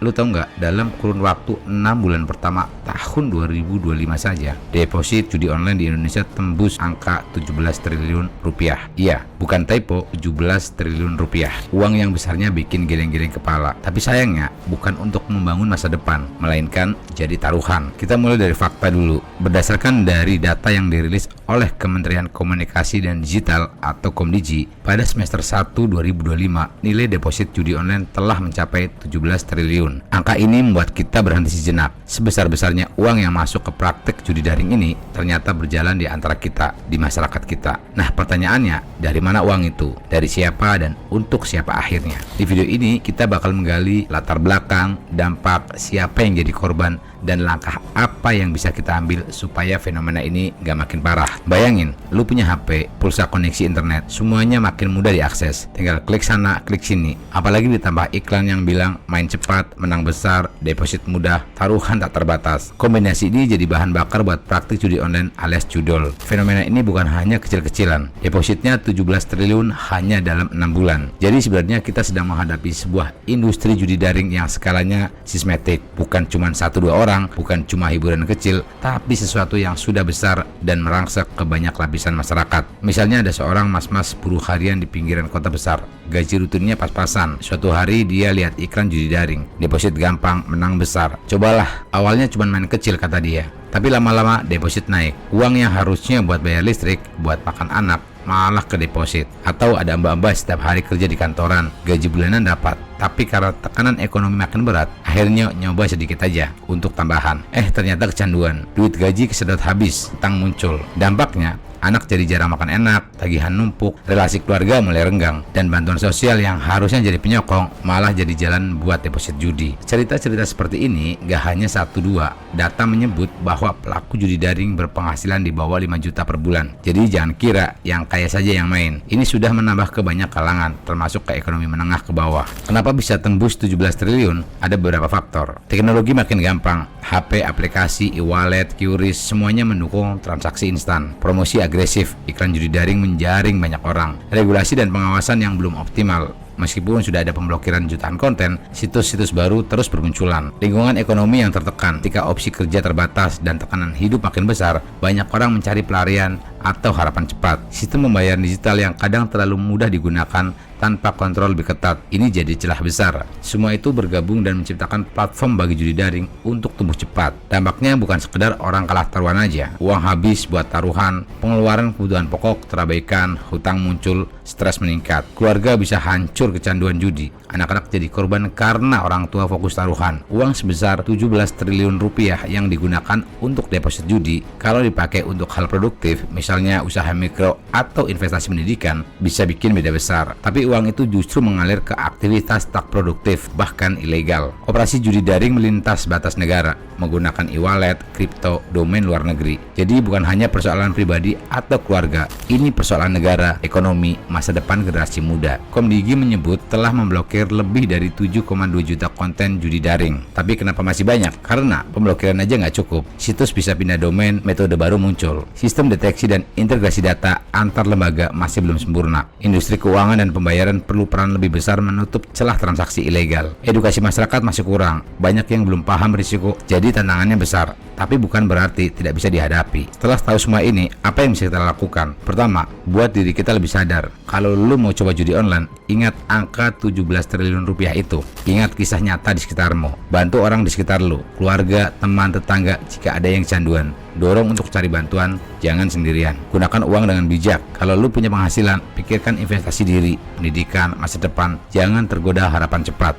Lu tahu nggak, dalam kurun waktu 6 bulan pertama tahun 2025 saja, deposit judi online di Indonesia tembus angka 17 triliun rupiah. Iya, bukan typo, 17 triliun rupiah. Uang yang besarnya bikin geleng-geleng kepala. Tapi sayangnya bukan untuk membangun masa depan, melainkan jadi taruhan. Kita mulai dari fakta dulu. Berdasarkan dari data yang dirilis oleh Kementerian Komunikasi dan Digital atau Komdigi, pada semester 1 2025, nilai deposit judi online telah mencapai 17 triliun. Angka ini membuat kita berhenti sejenak. Sebesar-besarnya uang yang masuk ke praktek judi daring ini ternyata berjalan di antara kita, di masyarakat kita. Nah, pertanyaannya, dari mana uang itu? Dari siapa dan untuk siapa akhirnya? Di video ini kita bakal menggali latar belakang, dampak, siapa yang jadi korban, dan langkah apa yang bisa kita ambil supaya fenomena ini gak makin parah. Bayangin, lu punya HP, pulsa koneksi internet, semuanya makin mudah diakses. Tinggal klik sana, klik sini. Apalagi ditambah iklan yang bilang main cepat, menang besar, deposit mudah, taruhan tak terbatas. Kombinasi ini jadi bahan bakar buat praktik judi online alias judol. Fenomena ini bukan hanya kecil-kecilan. Depositnya 17 triliun hanya dalam 6 bulan. Jadi sebenarnya kita sedang menghadapi sebuah industri judi daring yang skalanya sistematik. Bukan cuma 1-2 orang, bukan cuma hiburan kecil, tapi sesuatu yang sudah besar dan merangsek ke banyak lapisan masyarakat. Misalnya ada seorang mas-mas buruh harian di pinggiran kota besar. Gaji rutinnya pas-pasan. Suatu hari dia lihat iklan judi daring. Deposit gampang, menang besar. Cobalah. Awalnya cuma main kecil kata dia. Tapi lama-lama deposit naik. Uang yang harusnya buat bayar listrik, buat makan anak, malah ke deposit. Atau ada mbak-mbak setiap hari kerja di kantoran, gaji bulanan dapat, tapi karena tekanan ekonomi makin berat, akhirnya nyoba sedikit aja untuk tambahan. Ternyata kecanduan. Duit gaji kesedot habis, utang muncul. Dampaknya, anak jadi jarang makan enak, tagihan numpuk, relasi keluarga mulai renggang, dan bantuan sosial yang harusnya jadi penyokong malah jadi jalan buat deposit judi. Cerita-cerita seperti ini gak hanya 1-2. Data menyebut bahwa pelaku judi daring berpenghasilan di bawah 5 juta per bulan. Jadi jangan kira yang kaya saja yang main. Ini sudah menambah ke banyak kalangan, termasuk ke ekonomi menengah ke bawah. Kenapa bisa tembus 17 triliun? Ada beberapa faktor. Teknologi makin gampang. HP, aplikasi, e-wallet, QRIS, semuanya mendukung transaksi instan. Promosi agresif, iklan judi daring menjaring banyak orang. Regulasi dan pengawasan yang belum optimal. Meskipun sudah ada pemblokiran jutaan konten, situs-situs baru terus bermunculan. Lingkungan ekonomi yang tertekan, ketika opsi kerja terbatas dan tekanan hidup makin besar, banyak orang mencari pelarian atau harapan cepat. Sistem pembayaran digital yang kadang terlalu mudah digunakan tanpa kontrol lebih ketat, ini jadi celah besar. Semua itu bergabung dan menciptakan platform bagi judi daring untuk tumbuh cepat. Dampaknya bukan sekedar orang kalah taruhan aja. Uang habis buat taruhan, pengeluaran kebutuhan pokok terabaikan, hutang muncul, stres meningkat. Keluarga bisa hancur kecanduan judi. Anak-anak jadi korban karena orang tua fokus taruhan. Uang sebesar 17 triliun rupiah yang digunakan untuk deposit judi, kalau dipakai untuk hal produktif, misalnya usaha mikro atau investasi pendidikan, bisa bikin beda besar. Tapi uang itu justru mengalir ke aktivitas tak produktif, bahkan ilegal. Operasi judi daring melintas batas negara, menggunakan e-wallet, kripto, domain luar negeri. Jadi bukan hanya persoalan pribadi atau keluarga, ini persoalan negara, ekonomi, masa depan generasi muda. Komdigi menyebut telah memblokir lebih dari 7,2 juta konten judi daring. Tapi kenapa masih banyak? Karena pemblokiran aja nggak cukup. Situs bisa pindah domain, metode baru muncul. Sistem deteksi dan integrasi data antar lembaga masih belum sempurna. Industri keuangan dan pembayaran perlu peran lebih besar menutup celah transaksi ilegal. Edukasi masyarakat masih kurang. Banyak yang belum paham risiko, jadi tantangannya besar. Tapi bukan berarti tidak bisa dihadapi. Setelah tahu semua ini, apa yang bisa kita lakukan? Pertama, buat diri kita lebih sadar. Kalau lu mau coba judi online, ingat angka 17 triliun rupiah itu. Ingat kisah nyata di sekitarmu. Bantu orang di sekitar lu, keluarga, teman, tetangga jika ada yang canduan. Dorong untuk cari bantuan, jangan sendirian. Gunakan uang dengan bijak. Kalau lu punya penghasilan, pikirkan investasi diri, pendidikan, masa depan. Jangan tergoda harapan cepat.